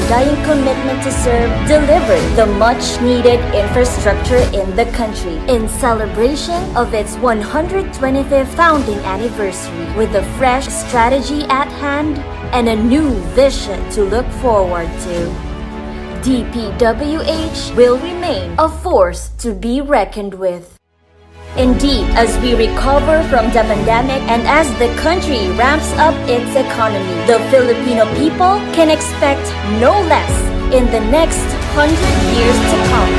undying commitment to serve, delivered the much-needed infrastructure in the country in celebration of its 125th founding anniversary, with a fresh strategy at hand and a new vision to look forward to. DPWH will remain a force to be reckoned with. Indeed, as we recover from the pandemic and as the country ramps up its economy, the Filipino people can expect no less in the next 100 years to come.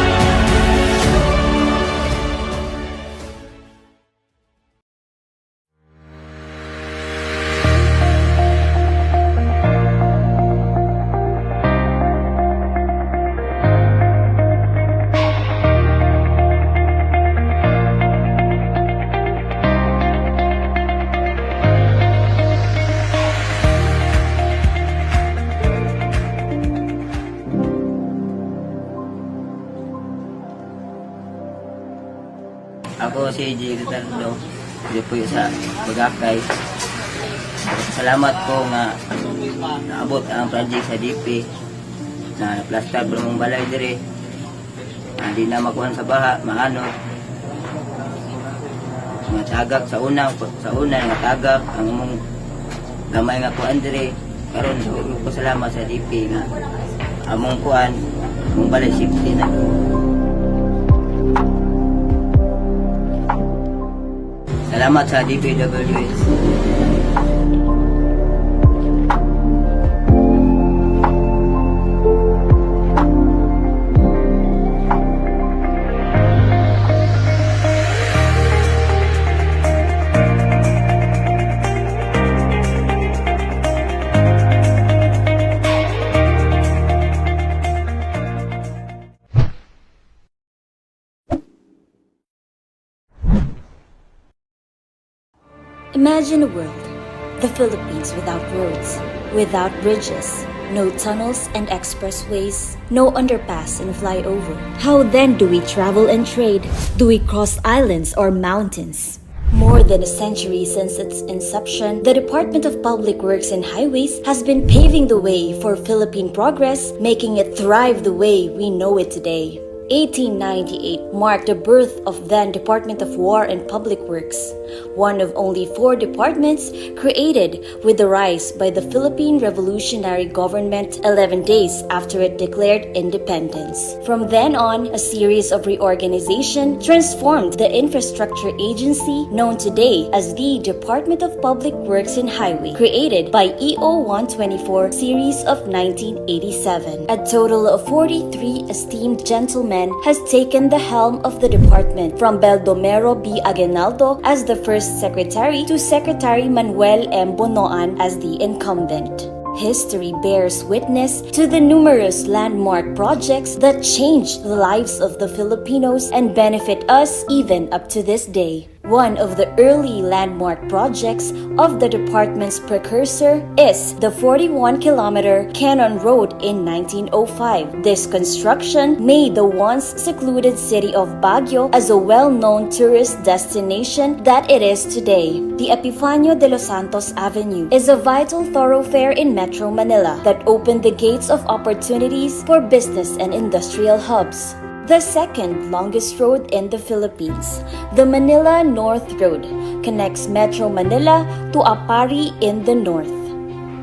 Ako si Digos-Makar, DPWH sa Bagakay. Salamat po nga naabot ang project sa DP na naplastar po mong balay dire. Hindi na makuhan sa baha, maano. Mga tagak sa una nga tagak ang mong gamay nga kuan dire. Karon ko salamat sa DP nga among kuan mong balay safety na. Salamat sa DPWH. Imagine a world, the Philippines without roads, without bridges, no tunnels and expressways, no underpass and flyover. How then do we travel and trade? Do we cross islands or mountains? More than a century since its inception, the Department of Public Works and Highways has been paving the way for Philippine progress, making it thrive the way we know it today. 1898 marked the birth of then Department of War and Public Works, one of only 4 departments created with the rise by the Philippine Revolutionary Government 11 days after it declared independence. From then on, a series of reorganization transformed the infrastructure agency known today as the Department of Public Works and Highway, created by EO 124 series of 1987. A total of 43 esteemed gentlemen has taken the helm of the department, from Baldomero B. Aguinaldo as the first secretary to Secretary Manuel M. Bonoan as the incumbent. History bears witness to the numerous landmark projects that changed the lives of the Filipinos and benefit us even up to this day. One of the early landmark projects of the department's precursor is the 41-kilometer Cannon Road in 1905. This construction made the once secluded city of Baguio as a well-known tourist destination that it is today. The Epifanio de los Santos Avenue is a vital thoroughfare in Metro Manila that opened the gates of opportunities for business and industrial hubs. The second longest road in the Philippines, the Manila North Road, connects Metro Manila to Apari in the north.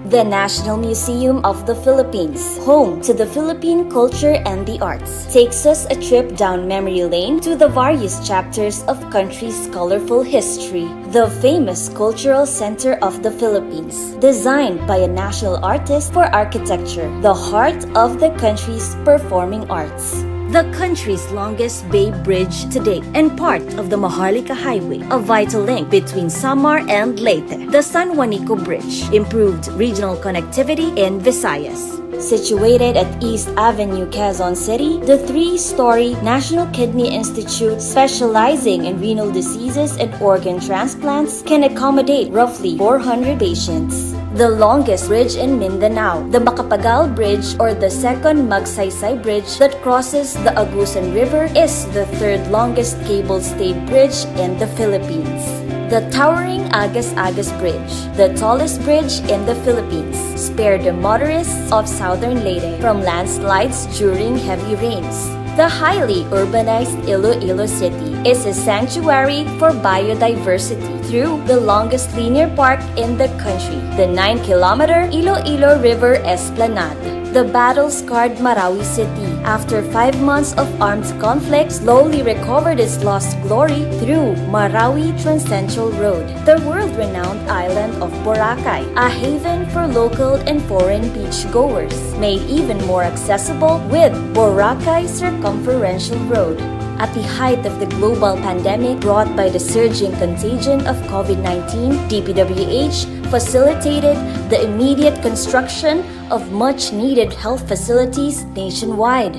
The National Museum of the Philippines, home to the Philippine culture and the arts, takes us a trip down memory lane to the various chapters of country's colorful history. The famous Cultural Center of the Philippines, designed by a national artist for architecture, the heart of the country's performing arts. The country's longest bay bridge to date and part of the Maharlika Highway, a vital link between Samar and Leyte. The San Juanico Bridge improved regional connectivity in Visayas. Situated at East Avenue, Quezon City, the 3-story National Kidney Institute, specializing in renal diseases and organ transplants, can accommodate roughly 400 patients. The longest bridge in Mindanao, the Macapagal Bridge, or the second Magsaysay Bridge that crosses the Agusan River, is the 3rd longest cable-stayed bridge in the Philippines. The towering Agas-Agas Bridge, the tallest bridge in the Philippines, spared the motorists of southern Leyte from landslides during heavy rains. The highly urbanized Iloilo City is a sanctuary for biodiversity through the longest linear park in the country, the 9-kilometer Iloilo River Esplanade. The battle-scarred Marawi City, after 5 months of armed conflict, slowly recovered its lost glory through Marawi Transcentral Road, the world-renowned island of Boracay, a haven for local and foreign beachgoers, made even more accessible with Boracay Circumferential Road. At the height of the global pandemic brought by the surging contagion of COVID-19, DPWH facilitated the immediate construction of much-needed health facilities nationwide.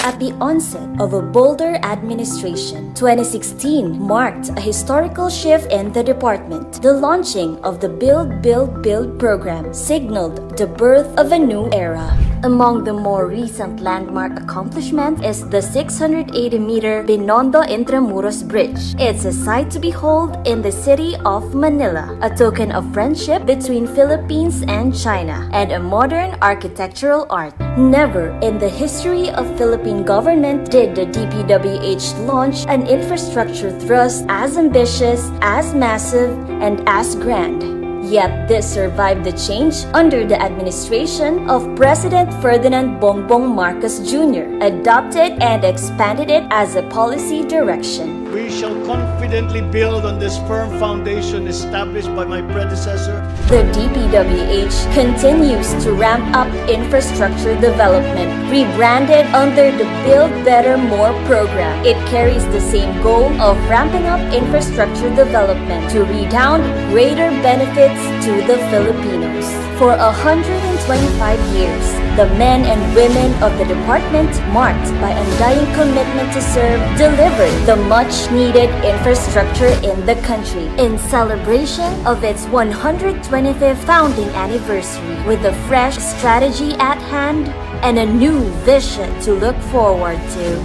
At the onset of a bolder administration, 2016 marked a historical shift in the department. The launching of the Build, Build, Build program signaled the birth of a new era. Among the more recent landmark accomplishments is the 680-meter Binondo Intramuros Bridge. It's a sight to behold in the city of Manila, a token of friendship between Philippines and China, and a modern architectural art. Never in the history of Philippine government did the DPWH launch an infrastructure thrust as ambitious, as massive, and as grand. Yet this survived the change under the administration of President Ferdinand Bongbong Marcos Jr., adopted and expanded it as a policy direction. We shall confidently build on this firm foundation established by my predecessor. The DPWH continues to ramp up infrastructure development, rebranded under the Build Better More program. It carries the same goal of ramping up infrastructure development to redound greater benefits to the Filipinos. For 125 years, the men and women of the department, marked by undying commitment to serve, delivered the much-needed infrastructure in the country in celebration of its 125th founding anniversary, with a fresh strategy at hand and a new vision to look forward to.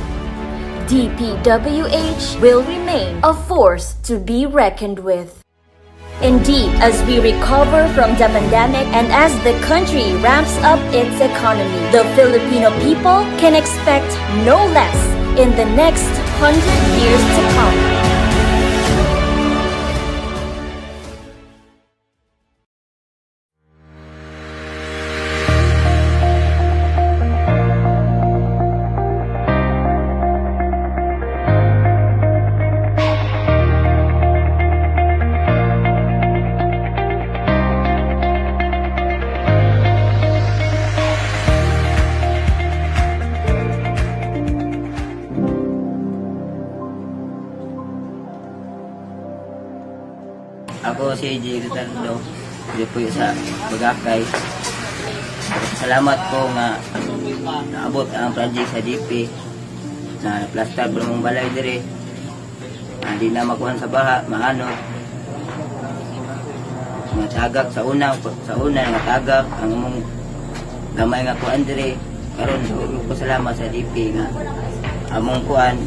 DPWH will remain a force to be reckoned with. Indeed, as we recover from the pandemic and as the country ramps up its economy, the Filipino people can expect no less in the next 100 years to come. Ako si Sultan po sa Bagakay. Salamat po nga naabot ang project sa DP na plastar po mong balay dire. Hindi na makuhan sa baha, maano. Mga tagak sa una nga tagak ang mong gamay nga kuan dire. Karon ko salamat sa DP nga among kuan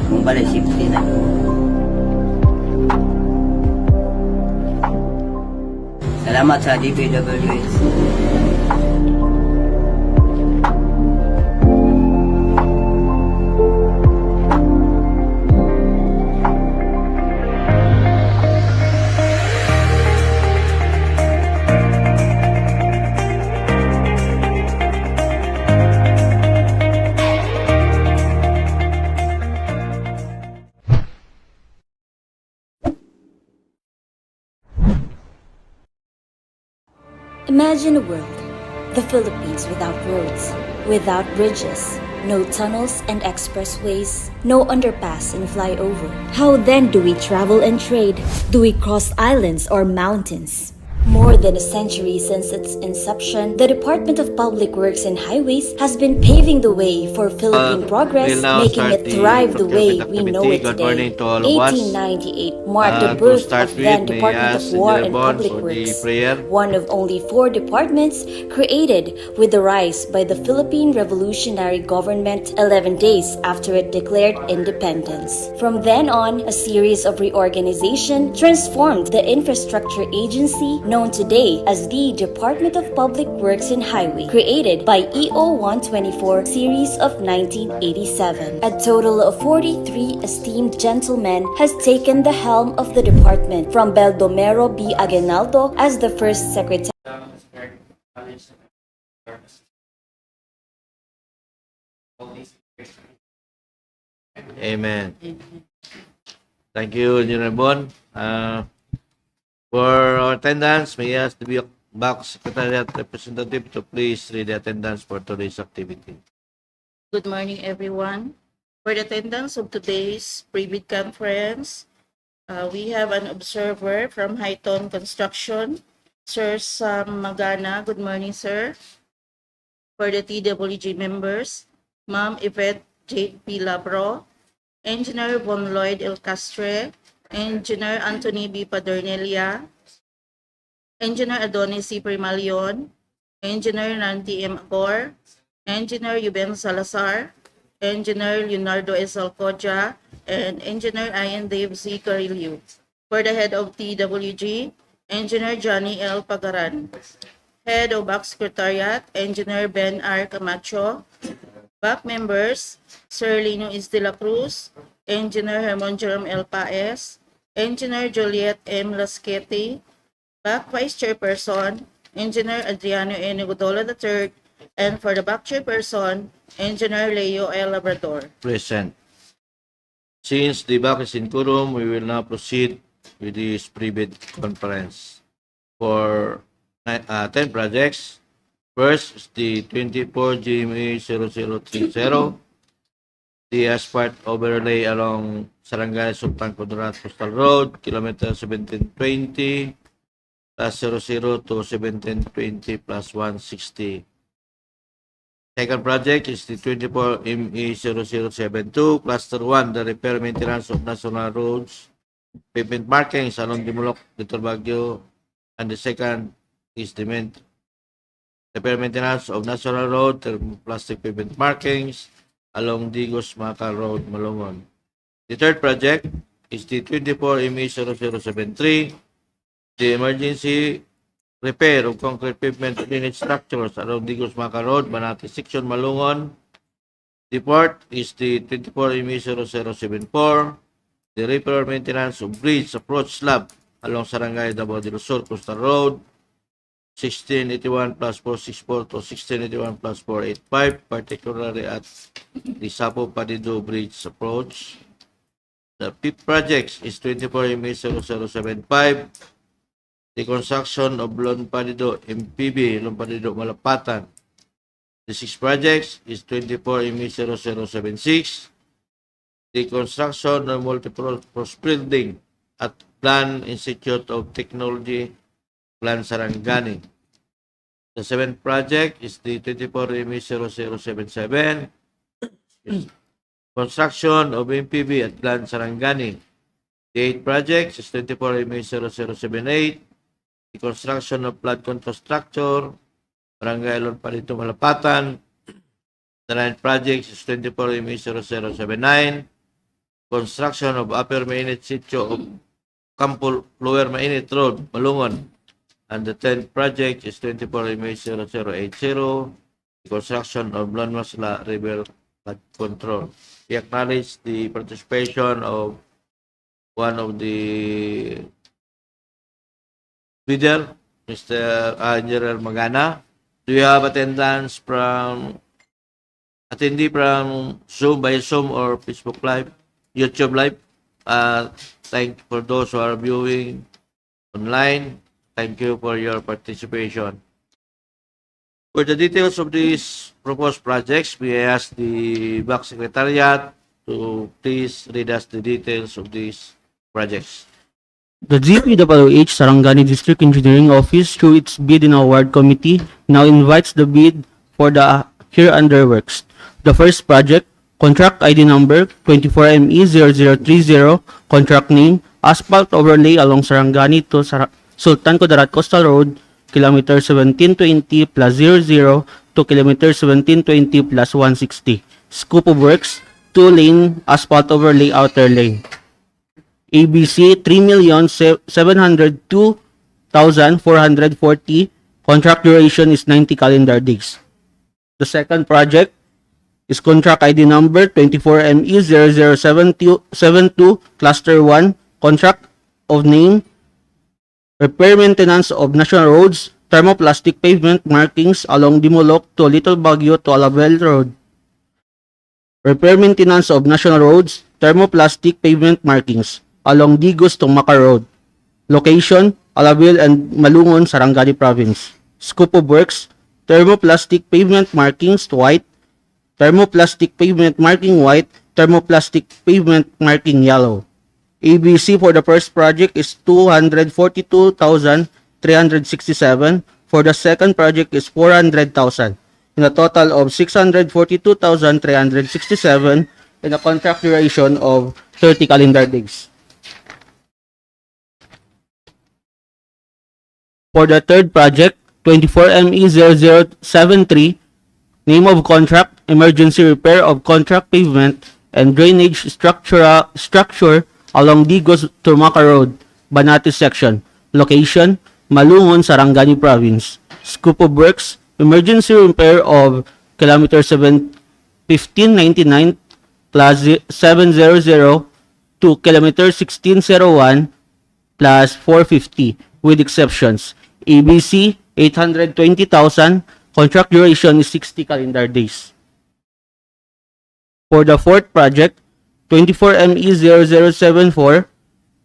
mong balay safety na. Salamat sa DPWH. Imagine a world, the Philippines without roads, without bridges, no tunnels and expressways, no underpass and flyover. How then do we travel and trade? Do we cross islands or mountains? More more than a century since its inception, the Department of Public Works and Highways has been paving the way for Philippine progress, we'll now making start it the thrive the way procurement we know activity. it Good today. morning to all of us. 1898 marked the To birth start of with, then may I Department of ask War Engineer and Bon Public for the Works, prayer. one of only 4 departments created with the rise by the Philippine Revolutionary Government 11 days after it declared independence. From then on, a series of reorganization transformed the infrastructure agency known today as the Department of Public Works and Highway, created by EO 124 series of 1987. A total of 43 esteemed gentlemen has taken the helm of the department, from Baldomero B. Aguinaldo as the first secretary. Amen. Thank you, Engineer Bon. For our attendance, may I ask the Back Secretariat representative to please read the attendance for today's activity. Good morning, everyone. For the attendance of today's pre-bid conference, we have an observer from Highton Construction, Sir Sam Magana. Good morning, sir. For the TWG members, Ma'am Yvette J.P. Labro, Engineer Von Lloyd El Castre, Engineer Anthony B. Padernelia, Engineer Adonis C. Primalion, Engineer Nanti M. Agor, Engineer Yuben Salazar, Engineer Leonardo S. Alcoja, and Engineer Ian Dave Z. Carillo. For the head of TWG, Engineer Johnny L. Pagaran. Head of Back Secretariat, Engineer Ben R. Camacho. Back members, Sir Lino Is de la Cruz, Engineer Hermon Jerome L. Paez, Engineer Juliet M. Lasqueti. Back Vice Chairperson, Engineer Adriano N. Godola III, and for the back chairperson, Engineer Leo L. Labrador. Present. Since the back is in quorum, we will now proceed with this pre-bid conference. For 10 projects, first is the 24 GMA 0030, the asphalt overlay along Sarangani Sultan Kudarat Coastal Road, kilometer 1720, plus 00 to 1720 plus 160. Second project is the 24 ME0072, Cluster 1, the repair maintenance of national roads, pavement markings along Demoloc-Little Baguio, and the second is the repair maintenance of national road, thermoplastic pavement markings along Digos-Makar Road, Malungon. The third project is the 24 ME0073, the emergency repair of concrete pavement unit structures around Digos-Makar Road, Banate Section, Malungon. The fourth is the 24 ME0074, the repair maintenance of bridge approach slab along Sarangani Davao del Sur Coastal Road, 1681 plus 464 to 1681 plus 485, particularly at the Sapu Padidu bridge approach. The fifth project is 24 ME0075, the construction of Padidu MPB, Padidu Malapatan. The sixth project is 24 ME0076, the construction of multi-purpose building at Plan Institute of Technology, Plan Sarangani. The seventh project is the 24 ME0077, construction of MPB at Plan Sarangani. The eighth project is 24 ME0078, the construction of flood control structure, Barangay Padidu Malapatan. The ninth project is 24 ME0079, construction of Upper Mainit Sitio of Campo Lower Mainit Road, Malungon. And the 10th project is 24 ME0080, the construction of Lanmasla River Flood Control. We acknowledge the participation of one of the bidder, Mr. Engineer Magana. Do you have attendance from attendee from Zoom, by Zoom or Facebook Live, YouTube Live? Thank you for those who are viewing online. Thank you for your participation. For the details of these proposed projects, we ask the Back Secretariat to please read us the details of these projects. The DPWH Sarangani District Engineering Office, through its Bid and Award Committee, now invites the bid for the hereunder works. The first project, Contract ID number 24ME0030, Contract name, Asphalt Overlay along Sarangani to Sultan Kudarat Coastal Road, kilometer 1720 plus 00 to kilometer 1720 plus 160. Scope of works, 2-lane asphalt overlay outer lane. ABC 3,702,440. Contract duration is 90 calendar days. The second project is contract ID number 24ME0072, Cluster 1. Contract of name, repair maintenance of national roads, thermoplastic pavement markings along Demoloc-Little Baguio-Alabel Road. Repair maintenance of national roads, thermoplastic pavement markings along Digos-Makar Road. Location, Alabel and Malungon, Sarangani Province. Scope of works, thermoplastic pavement markings white, thermoplastic pavement marking white, thermoplastic pavement marking yellow. ABC for the first project is 242,367. For the second project is 400,000. In a total of 642,367 in a contract duration of 30 calendar days. For the third project, 24ME0073, name of contract, emergency repair of contract pavement and drainage structure along Digos-Makar Road, Banate section. Location, Malungon, Sarangani Province. Scope of works, emergency repair of kilometer 1599 plus 700 to kilometer 1601 plus 450 with exceptions. ABC 820,000. Contract duration is 60 calendar days. For the fourth project, 24ME0074,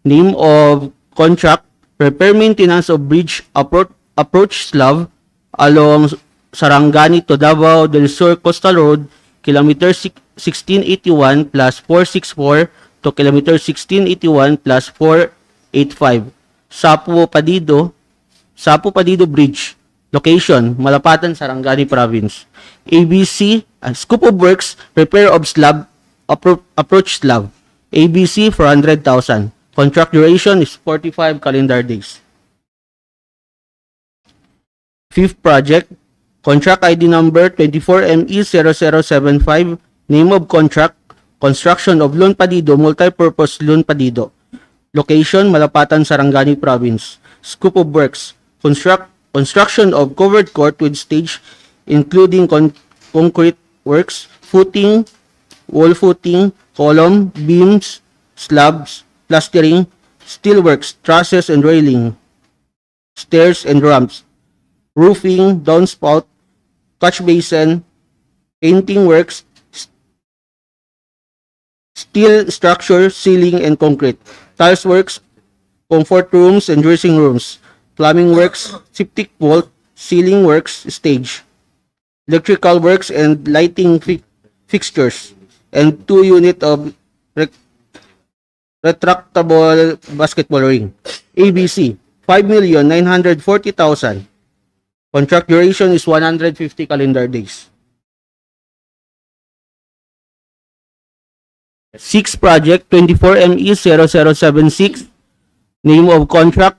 name of contract, repair maintenance of bridge approach slab along Sarangani to Davao del Sur Coastal Road, kilometer 1681 plus 464 to kilometer 1681 plus 485. Sapu Padidu Bridge. Location, Malapatan, Sarangani Province. ABC, scope of works, repair of slab, approach slab. ABC, 400,000. Contract duration is 45 calendar days. Fifth project, contract ID number 24ME0075, name of contract, construction of Lone Padido, multi-purpose Lone Padido. Location, Malapatan, Sarangani Province. Scope of works, construction of covered court with stage including concrete works, footing, wall footing, column, beams, slabs, plastering, steelworks, trusses and railing, stairs and ramps, roofing, downspout, catch basin, painting works, steel structure, ceiling and concrete, tiles works, comfort rooms and dressing rooms, plumbing works, septic vault, ceiling works, stage, electrical works and lighting fixtures, and 2 unit of retractable basketball ring. ABC, 5,940,000. Contract duration is 150 calendar days. Sixth project, 24ME0076, name of contract,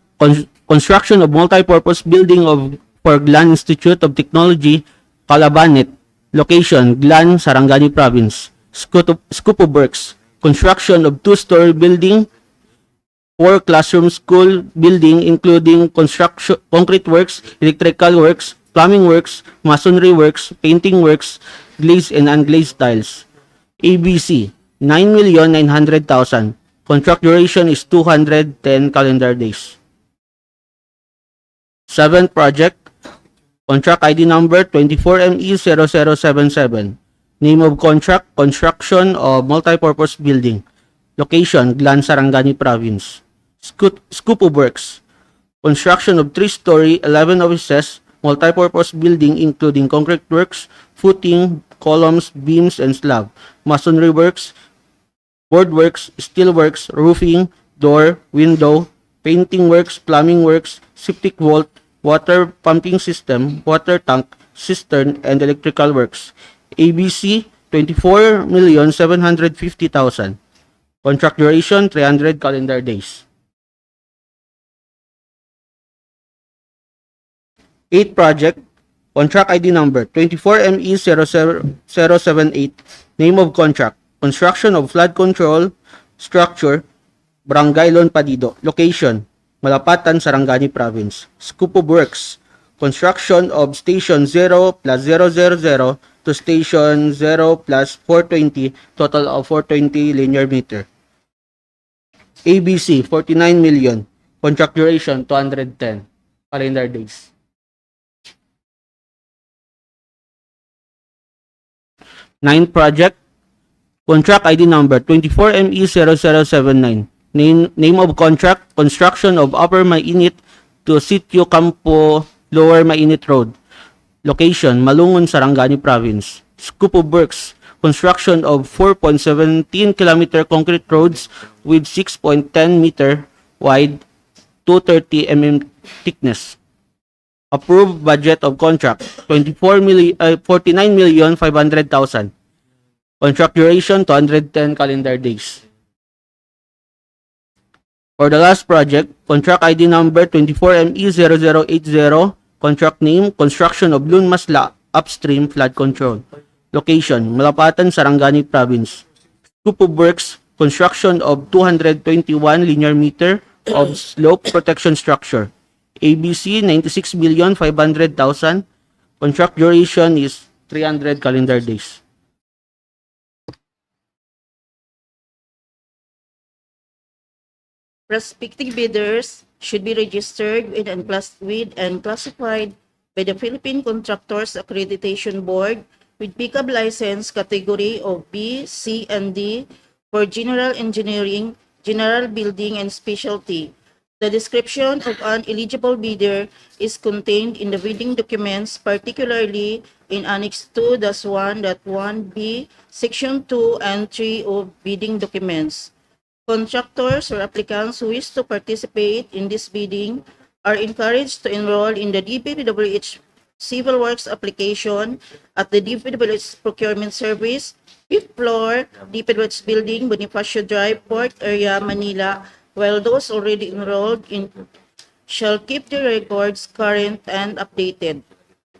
construction of multi-purpose building for Glan Institute of Technology, Calabanet. Location, Glan, Sarangani Province. Scope of works, construction of 2-story building, 4 classroom school building including construction, concrete works, electrical works, plumbing works, masonry works, painting works, glazed and unglazed tiles. ABC, 9,900,000. Contract duration is 210 calendar days. Seventh project, contract ID number 24ME0077. Name of contract, construction of multi-purpose building. Location, Glan, Sarangani Province. Scope of works, construction of 3-story, 11 offices, multi-purpose building including concrete works, footing, columns, beams, and slab, masonry works, board works, steel works, roofing, door, window, painting works, plumbing works, septic vault, water pumping system, water tank, cistern, and electrical works. ABC, 24,750,000. Contract duration, 300 calendar days. 8 project, contract ID number 24ME00078, name of contract, construction of flood control structure, Barangay Lon Padidu, location, Malapatan, Sarangani Province. Scope of works, construction of station 0 plus 000 to station 0 plus 420, total of 420 linear meter. ABC, 49 million, contract duration 210 calendar days. 9 project, contract ID number 24ME0079. Name of contract, construction of Upper Mainit to Sitio Campo, Lower Mainit Road. Location, Malungon, Sarangani Province. Scope of works, construction of 4.17 km concrete roads with 6.10 meter wide, 230 mm thickness. Approved budget of contract, 49,500,000. Contract duration, 210 calendar days. For the last project, contract ID number 24ME0080, contract name, construction of Lunmasla upstream flood control. Location, Malapatan, Sarangani Province. Scope of works, construction of 221 linear meter of slope protection structure. ABC, 96,500,000. Contract duration is 300 calendar days. Prospective bidders should be registered with and classified by the Philippine Contractors Accreditation Board with pickup license category of B, C, and D for general engineering, general building, and specialty. The description of an eligible bidder is contained in the bidding documents, particularly in Annex 2-1.1B, Section 2 and 3 of bidding documents. Contractors or applicants who wish to participate in this bidding are encouraged to enroll in the DPWH Civil Works application at the DPWH Procurement Service, 5th floor, DPWH Building, Bonifacio Drive, Port Area, Manila, while those already enrolled in shall keep the records current and updated.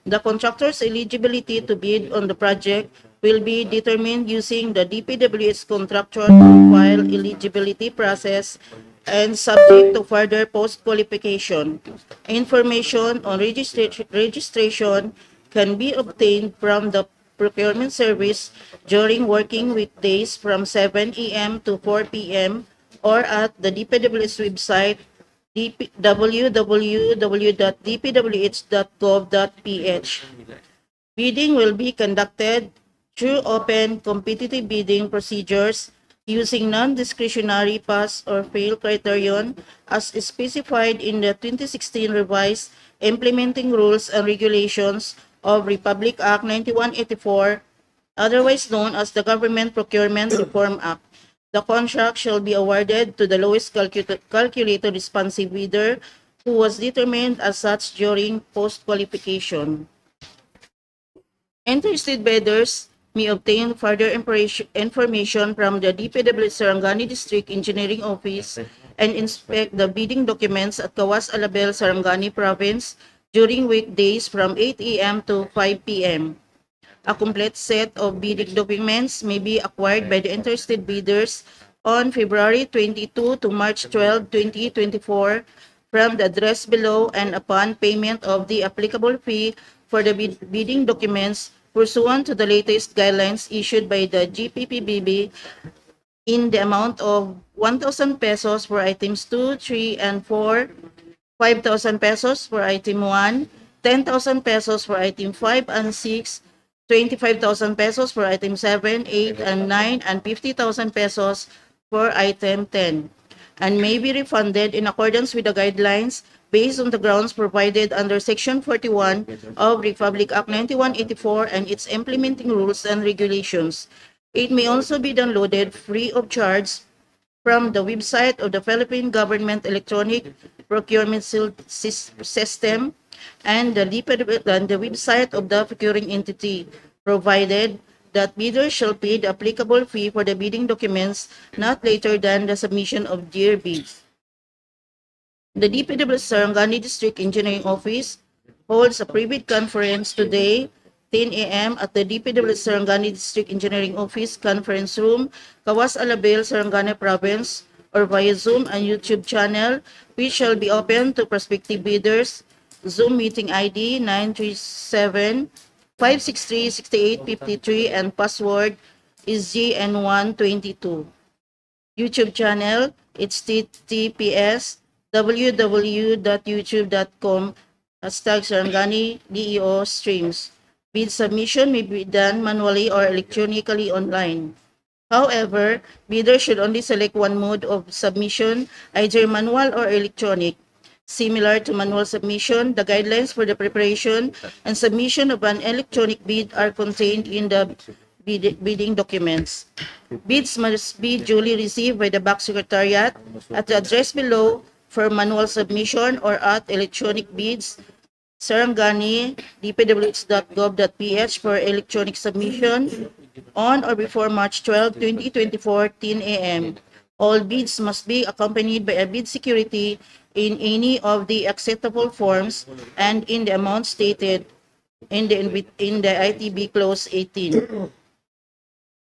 The contractor's eligibility to bid on the project will be determined using the DPWH contractual profile eligibility process and subject to further post-qualification. Information on registration can be obtained from the procurement service during working weekdays from 7 a.m. to 4 p.m. or at the DPWH website www.dpwh.gov.ph. Bidding will be conducted through open competitive bidding procedures using non-discretionary pass or fail criterion as specified in the 2016 revised implementing rules and regulations of Republic Act 9184, otherwise known as the Government Procurement Reform Act. The contract shall be awarded to the lowest calculated responsive bidder who was determined as such during post-qualification. Interested bidders may obtain further information from the DPWH Sarangani District Engineering Office and inspect the bidding documents at Baguio-Alabel, Sarangani Province during weekdays from 8 a.m. to 5 p.m. A complete set of bidding documents may be acquired by the interested bidders on February 22 to March 12, 2024 from the address below and upon payment of the applicable fee for the bidding documents pursuant to the latest guidelines issued by the GPPBB in the amount of 1,000 pesos for items 2, 3, and 4, 5,000 pesos for item 1, 10,000 pesos for item 5 and 6, 25,000 pesos for item 7, 8, and 9, and 50,000 pesos for item 10, and may be refunded in accordance with the guidelines based on the grounds provided under Section 41 of Republic Act 9184 and its implementing rules and regulations. It may also be downloaded free of charge from the website of the Philippine Government Electronic Procurement System and the website of the procuring entity, provided that bidders shall pay the applicable fee for the bidding documents not later than the submission of their bids. The DPWH Sarangani District Engineering Office holds a pre-bid conference today, 10 a.m. at the DPWH Sarangani District Engineering Office Conference Room, Cawas-Alabel, Sarangani Province, or via Zoom and YouTube channel, which shall be open to prospective bidders. Zoom meeting ID 937-563-6853 and password is GN122. YouTube channel, it's TTPS www.youtube.com #Sarangani DEO streams. Bid submission may be done manually or electronically online. However, bidders should only select one mode of submission, either manual or electronic. Similar to manual submission, the guidelines for the preparation and submission of an electronic bid are contained in the bidding documents. Bids must be duly received by the Back Secretariat at the address below for manual submission or at electronic bids, Sarangani, dpwh.gov.ph for electronic submission on or before March 12, 2024, 10 a.m. All bids must be accompanied by a bid security in any of the acceptable forms and in the amount stated in the ITB Clause 18.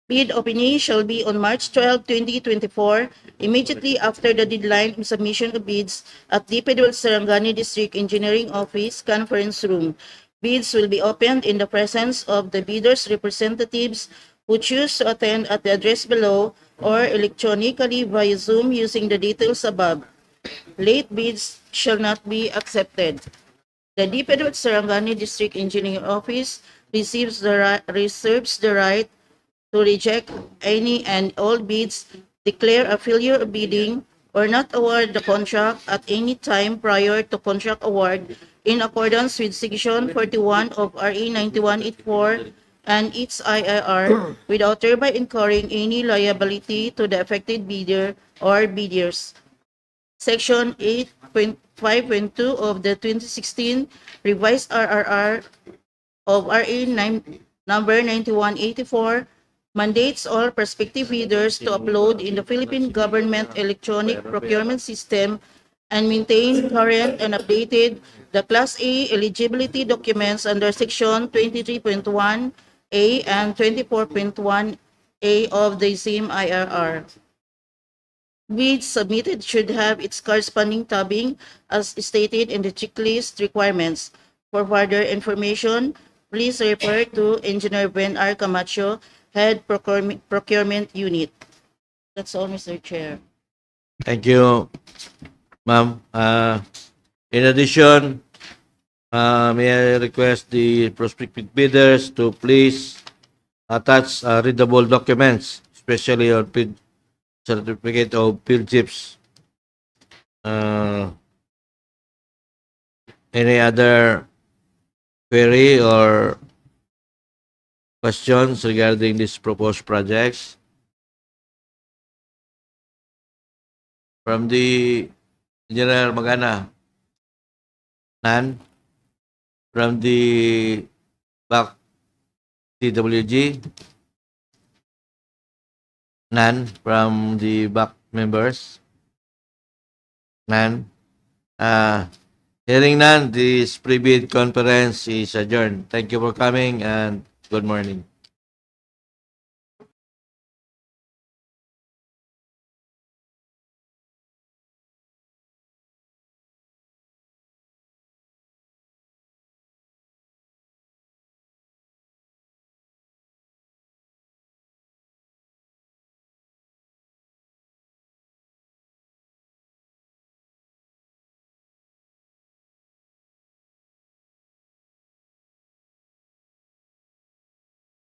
Bid opening shall be on March 12, 2024, immediately after the deadline of submission of bids at DPWH Sarangani District Engineering Office Conference Room. Bids will be opened in the presence of the bidders' representatives who choose to attend at the address below or electronically via Zoom using the details above. Late bids shall not be accepted. The DPWH Sarangani District Engineering Office reserves the right to reject any and all bids, declare a failure of bidding, or not award the contract at any time prior to contract award in accordance with Section 41 of RA 9184 and its IIR without thereby incurring any liability to the affected bidder or bidders. Section 8.5.2 of the 2016 revised RRR of RA number 9184 mandates all prospective bidders to upload in the Philippine Government Electronic Procurement System and maintain current and updated the Class A eligibility documents under Section 23.1A and 24.1A of the same IRR. Bids submitted should have its corresponding tabbing as stated in the checklist requirements. For further information, please refer to Engineer Ben R. Camacho, Head Procurement Unit. That's all, Mr. Chair. Thank you, ma'am. In addition, may I request the prospective bidders to please attach readable documents, especially on certificate of PhilGIPs. Any other query or questions regarding these proposed projects? From the Engineer Magana? None? From the back TWG? None? From the back members? None? Hearing none, this pre-bid conference is adjourned. Thank you for coming and good morning.